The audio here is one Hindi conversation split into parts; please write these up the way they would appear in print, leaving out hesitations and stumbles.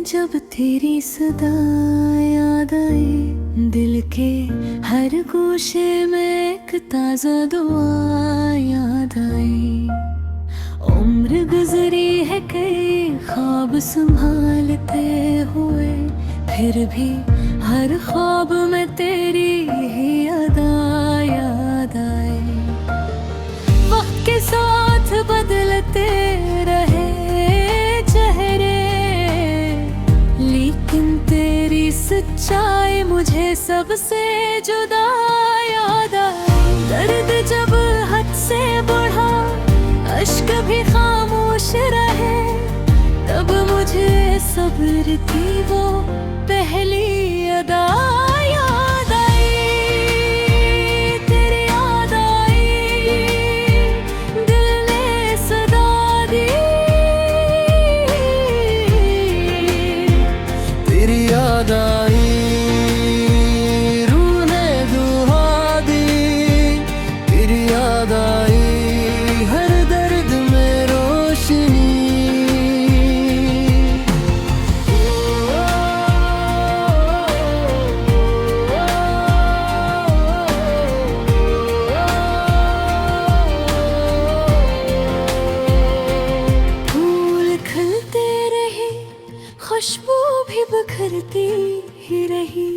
जब तेरी सदा याद आई, दिल के हर गोशे में एक ताजा दुआ याद आई। उम्र गुजरी है कई ख्वाब संभालते हुए, फिर भी हर ख्वाब में तेरी ही अदा याद आई। वक्त के साथ बदलते रहे चेहरे, लेकिन तेरी सच्चाई मुझे सबसे जुदा याद आई। दर्द जब हद से बढ़ा, अश्क भी खामोश रहे, तब मुझे सब्र की वो पहली अदा याद आई। तेरी याद आई, दिल ने सदा दी। तेरी याद आई, रूह ने दुआ दी। तेरी याद आई, हर दर्द में रोशनी। फूल खिलते रहे, खुशबू भी बिखरती ही रही।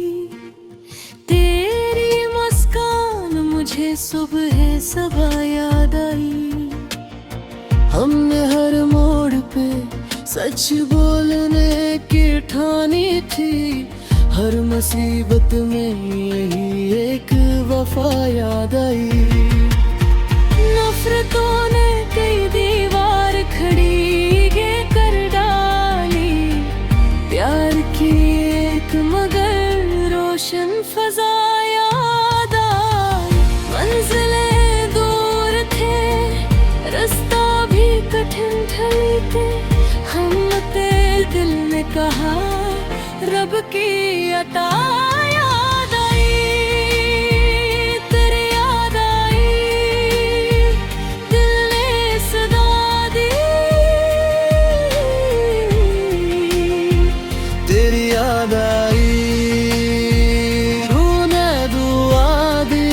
तेरी मुस्कान मुझे सुबह सबा याद आई। हमने हर मोड़ पे सच बोलने की ठानी थी, हर मुसीबत में यही एक वफा याद आई। नफरतों ने कई दीवार खड़ी ये कर डाली, प्यार की एक मगर रोशन फजा याद आई। मंजिलें दूर थे, रास्ता भी कठिन ढलते, हमने दिल ने कहा रब की अता याद आई। तेरी याद आई, दिल ने सदा दी। तेरी याद आई, रूह ने दुआ दी।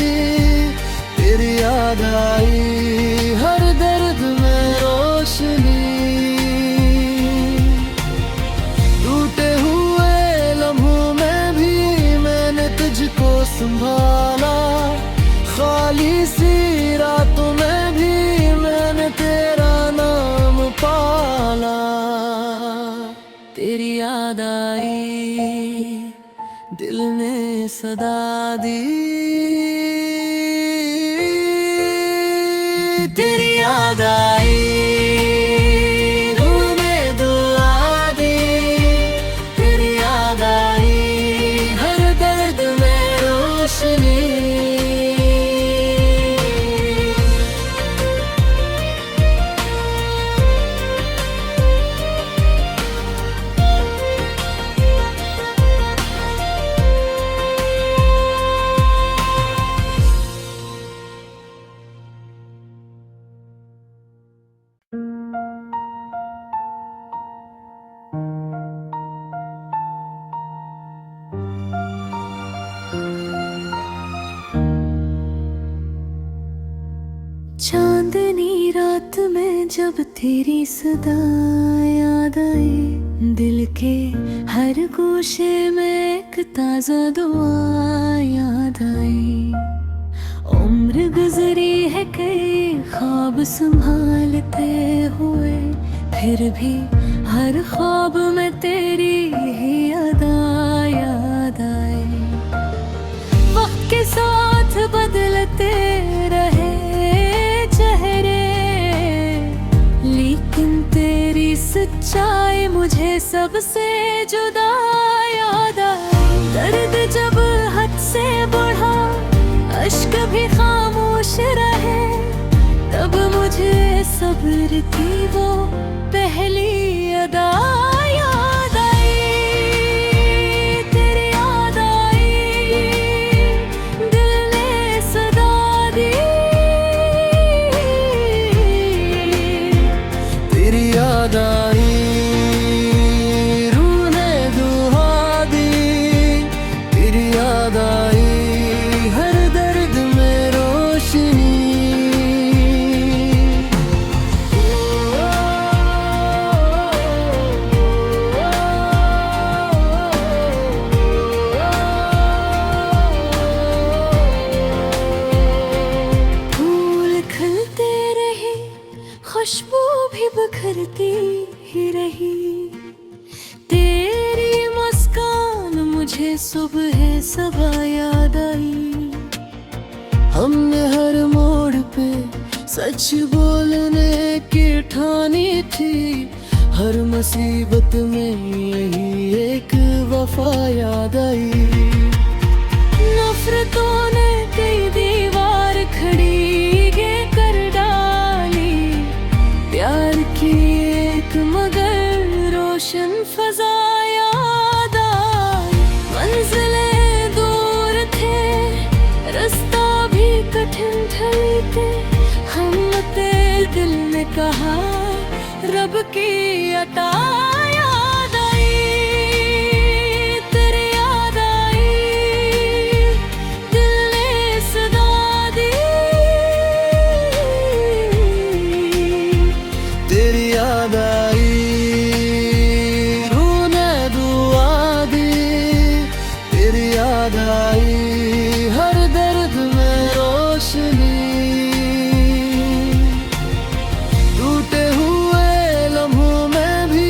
तेरी याद आई, हर दर्द में रोशनी। टूटे हुए लम्हों में भी मैंने तुझको संभाला, खाली सी रातों में भी मैंने तेरा नाम पाला। तेरी याद आई, दिल ने सदा दी। तेरी याद आई, रूह ने दुआ दी। तेरी याद आई, हर दर्द में रोशनी। चांदनी रात में जब तेरी सदा याद आई, दिल के हर गोशे में एक ताजा दुआ याद आई। उम्र गुजरी है कई ख्वाब संभालते हुए, फिर भी हर ख्वाब में तेरी ही अदा याद आई। वक्त के साथ बदलते रहे चेहरे, लेकिन तेरी सच्चाई मुझे सबसे जुदा याद आई। दर्द जब हद से बढ़ा, अश्क भी खामोश रहे, तब मुझे सब्र की वो पहली अदा याद आई। तेरी याद आई, दिल ने सदा दी। तेरी याद आई, रूह ने मुझे सुबह सबा याद आई। हमने हर मोड़ पे सच बोलने की ठानी थी, हर मुसीबत में यही एक वफा याद आई। नफरतों ने कई दीवार खड़ी ये कर डाली, प्यार की एक मगर रोशन फजा याद आई। मंजिलें दूर थे, रास्ता भी कठिन ढली थे, हमते दिल ने कहा रब की अता याद आई। तेरी याद आई, दिल ने सदा दी। तेरी याद आई, रूह ने दुआ दी। तेरी याद आई, हर दर्द में रोशनी। टूटे हुए लम्हों में भी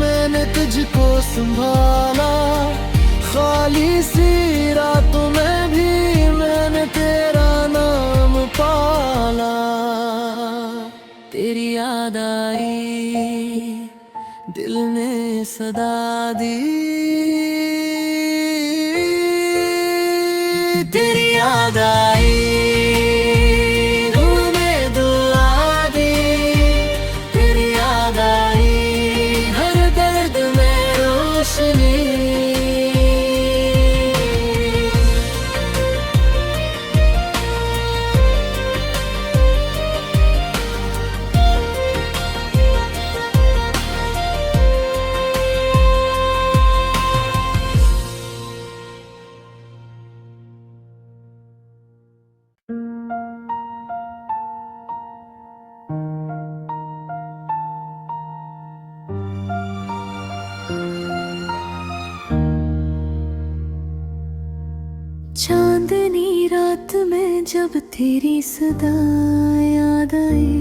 मैंने तुझको संभाला, खाली सी रातों में भी मैंने तेरा नाम पाला। तेरी याद आई, दिल ने सदा दी। तेरी याद आई, रूह ने दुआ दी। तेरी याद आई, हर दर्द में रोशनी। चांदनी रात में जब तेरी सदा याद आई,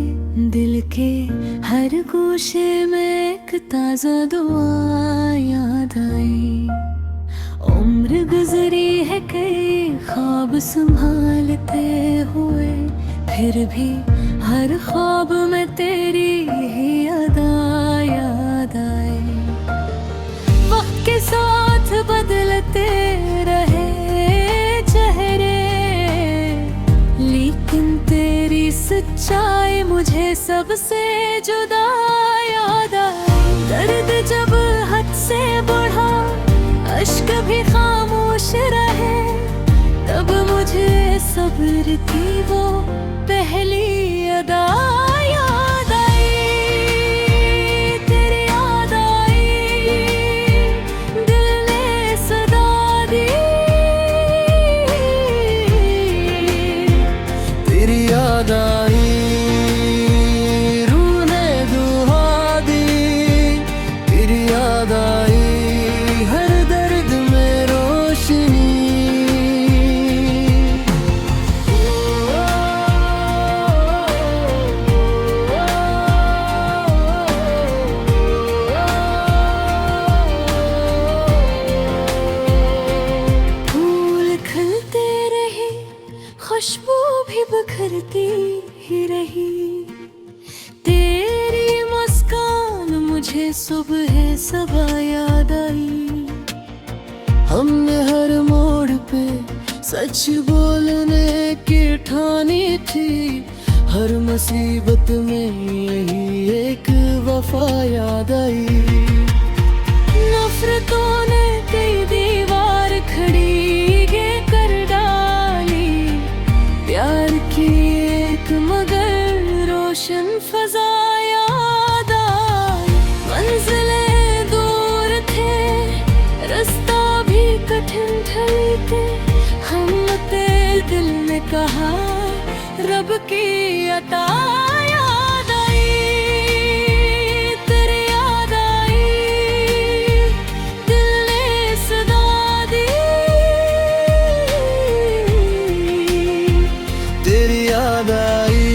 दिल के हर गोशे में एक ताजा दुआ याद आई। उम्र गुजरी है कई ख्वाब संभालते हुए, फिर भी हर ख्वाब में तेरी ही अदा याद आई। वक्त के साथ बदलते रहे चेहरे, लेकिन तेरी सच्चाई मुझे सबसे जुदा याद आई। दर्द जब हद से बढ़ा, अश्क भी खामोश रहे, तब मुझे सब्र की वो पहली अदा याद आई। तेरी याद आई, दिल ने सदा दी। तेरी याद आई, रूह ने दुआ दी। तेरी याद आई, हर दर्द में रोशनी। फूल खिलते रहे, खुशबू भी बिखरती ही रही, तेरी मुस्कान मुझे सुबह सबा याद आई। हमने हर मोड़ पे सच बोलने की ठानी थी, हर मुसीबत में यही एक वफा याद आई। नफरतों ने कई दीवार खड़ी ये कर डाली, प्यार की एक मगर रोशन फजा याद आई। मंजिलें दूर थे, रास्ता भी कठिन ढली थे, हमते दिल ने कहा रब की अता याद आई। तेरी याद आई, दिल ने सदा दी। तेरी याद आई,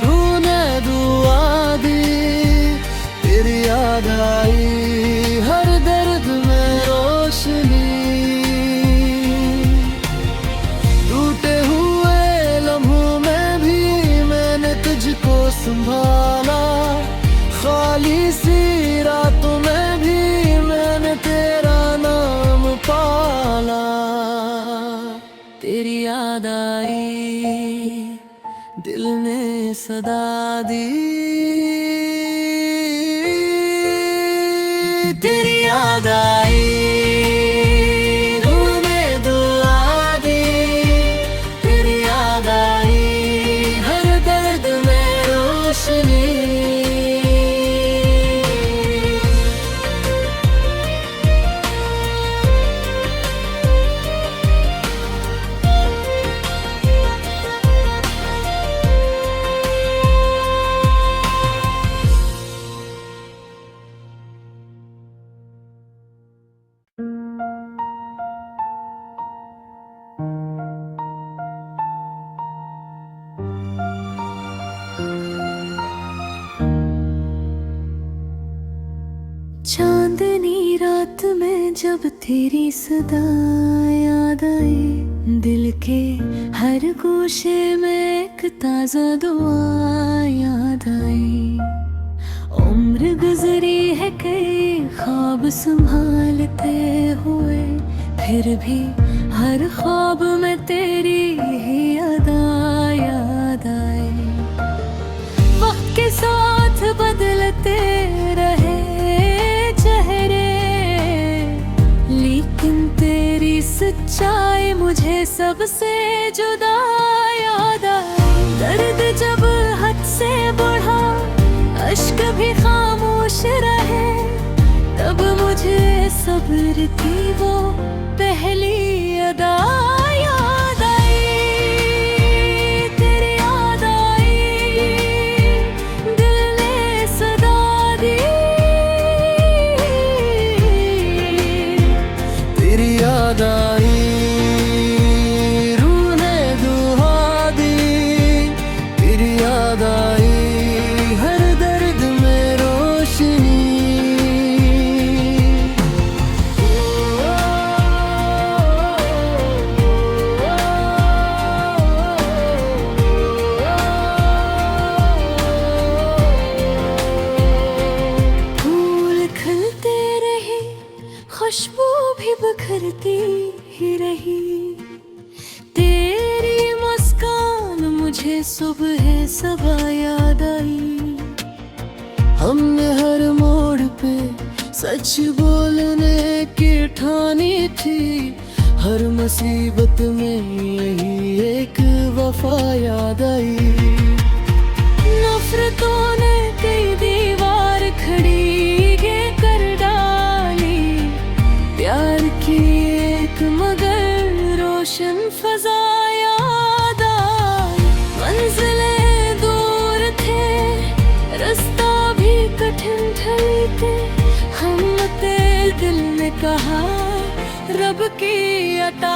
रूह ने दुआ दी। तेरी याद आई, हर दर्द में रोशनी। खाली सी रातों में भी मैंने तेरा नाम पाला। तेरी याद आई, दिल ने सदा दी। तेरी याद आई, रूह ने दुआ दी। तेरी याद आई, हर दर्द में रोशनी। चांदनी रात में जब तेरी सदा याद आई, दिल के हर गोशे में एक ताजा दुआ याद आई। उम्र गुजरी है कई ख्वाब संभालते हुए, फिर भी हर ख्वाब में तेरी ही अदा याद आई। वक्त के साथ बदलते रहे चेहरे, लेकिन तेरी सच्चाई मुझे सबसे जुदा याद आई। दर्द जब हद से बढ़ा, अश्क भी खामोश रहे, तब मुझे सब्र की वो पहली अदा याद आई। तेरी याद आई, दिल ने सदा दी। तेरी याद आई, रूह ने दुआ दी। तेरी याद आई, हर दर्द में रोशनी। फूल खिलते रहे, खुशबू भी बिखरती ही रही। तेरी मुस्कान मुझे सुबह सबा याद आई। हमने हर मोड़ पे सच बोलने की ठानी थी। हर मुसीबत में यही एक वफा याद आई। नफरतों ने कई दीवार खड़ी ये कर डाली, प्यार की एक मगर रोशन फजा याद आई। मंजिलें दूर थे, रास्ता भी कठिन ढलते, हमते दिल ने कहा रब की अता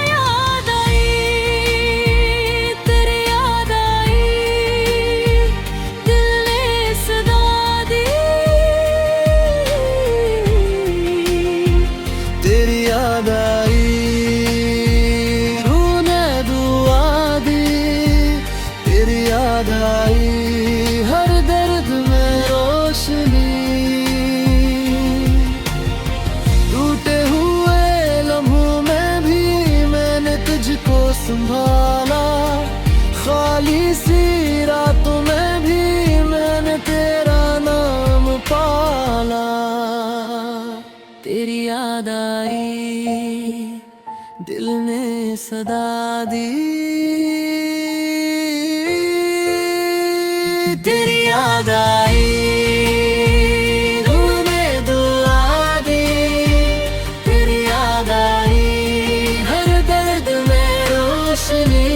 याद आई। तेरी याद आई, दिल ने सदा दी। तेरी याद आई, रूह ने दुआ दी। तेरी याद आई, हर दर्द में रोशनी। टूटे हुए लम्हों में भी मैंने तुझको संभाला। खाली सी रातों में भी मैंने तेरा नाम पाला। तेरी याद आई, दिल ने सदा दी। तेरी याद आई, रूह ने दुआ दी। तेरी याद आई, हर दर्द में रोशनी।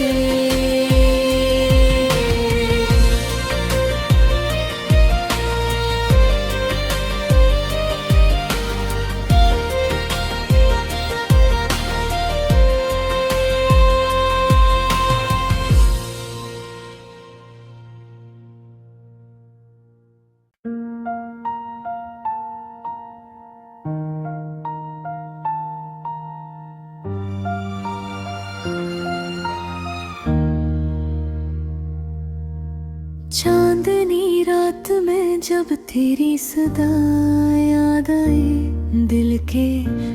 जब तेरी सदा याद आई, दिल के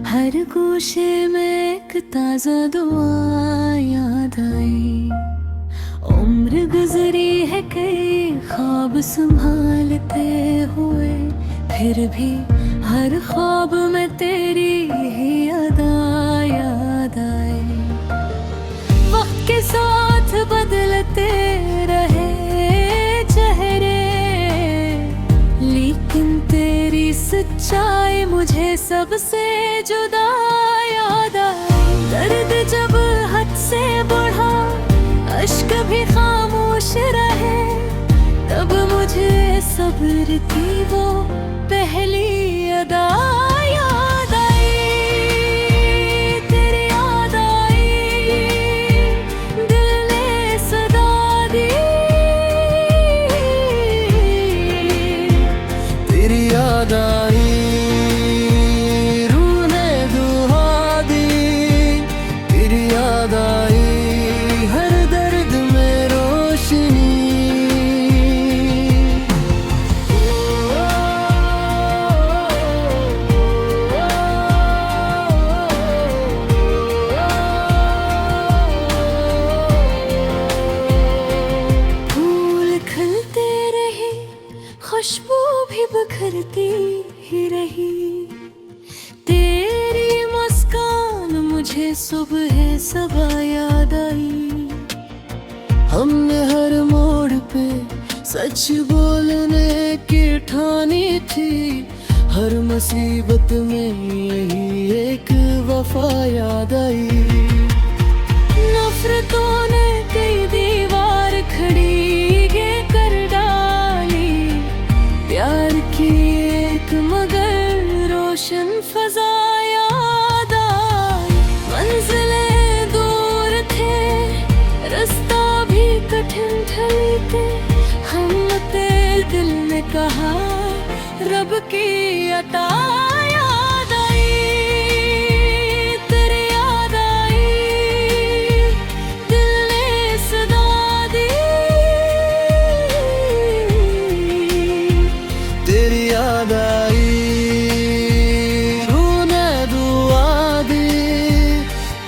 हर गोशे में एक ताजा दुआ याद आई। उम्र गुजरी है कई ख्वाब संभालते हुए, फिर भी हर ख्वाब में तेरी ही अदा याद आई। वक्त के साथ बदलते रहे चेहरे, लेकिन तेरी सच्चाई मुझे सबसे जुदा याद आई। दर्द जब हद से बढ़ा, अश्क भी खामोश रहे, तब मुझे सब्र की वो पहली अदा याद आई। तेरी याद आई, दिल ने सदा दी। तेरी याद आई, रूह ने दुआ दी। तेरी याद आई, हर दर्द में रोशनी। फूल खिलते रहे, खुशबू भी बिखरती ही रही। तेरी मुस्कान मुझे सुबह सबा याद आई। हमने हर मोड़ पे सच बोलने की ठानी थी, हर मुसीबत में यही एक वफा याद आई। नफरतों ने कई दीवार खड़ी ये कर डाली, प्यार की एक मगर रोशन फजा याद आई। मंजिलें दूर थे, रास्ता भी कठिन ढलते, हमते दिल ने कहा रब की अता याद आई। तेरी याद आई, दिल ने सदा दी। तेरी याद आई, रूह ने दुआ दी।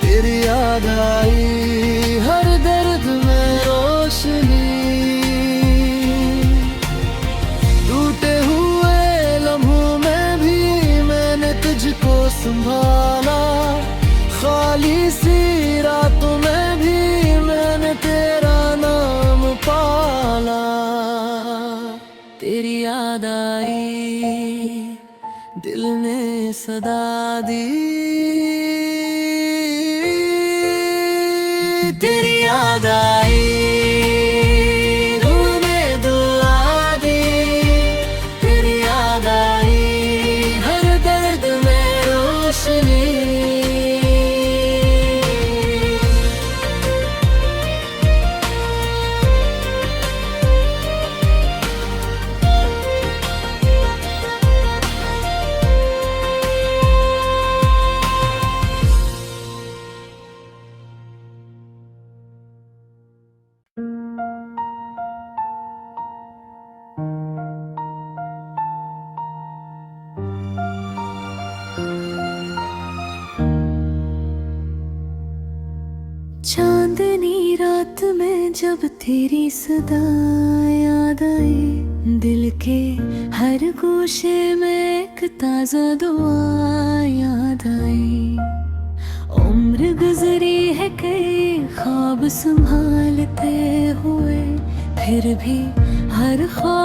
तेरी याद आई, हर दर्द में रोशनी। टूटे हुए लम्हों में भी मैंने तुझको संभाला, खाली सी रातों में भी मैंने तेरा नाम पाला। तेरी याद आई, दिल ने सदा दी। तेरी याद आई, रूह ने दुआ दी। तेरी याद आई, हर दर्द में रोशनी। चांदनी रात में जब तेरी सदा याद आई, दिल के हर गोशे में एक ताजा दुआ याद आई। उम्र गुजरी है कई ख्वाब संभालते हुए, फिर भी हर ख्वाब